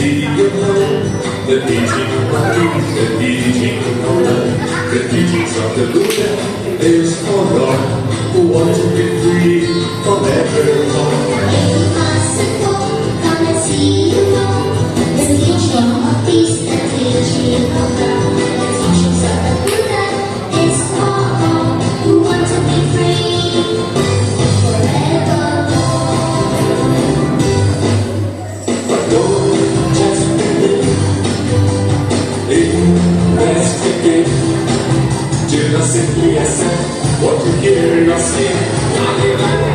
see you know the teaching of the teaching of love, the teachings of the Buddha is for all who want to be free forevermore. Come and see you know the teaching of peace, the teaching of love, the teachings of the Buddha is for all who want to be free forevermore. But don't just believe, investigate. Do not simply accept what you hear or see.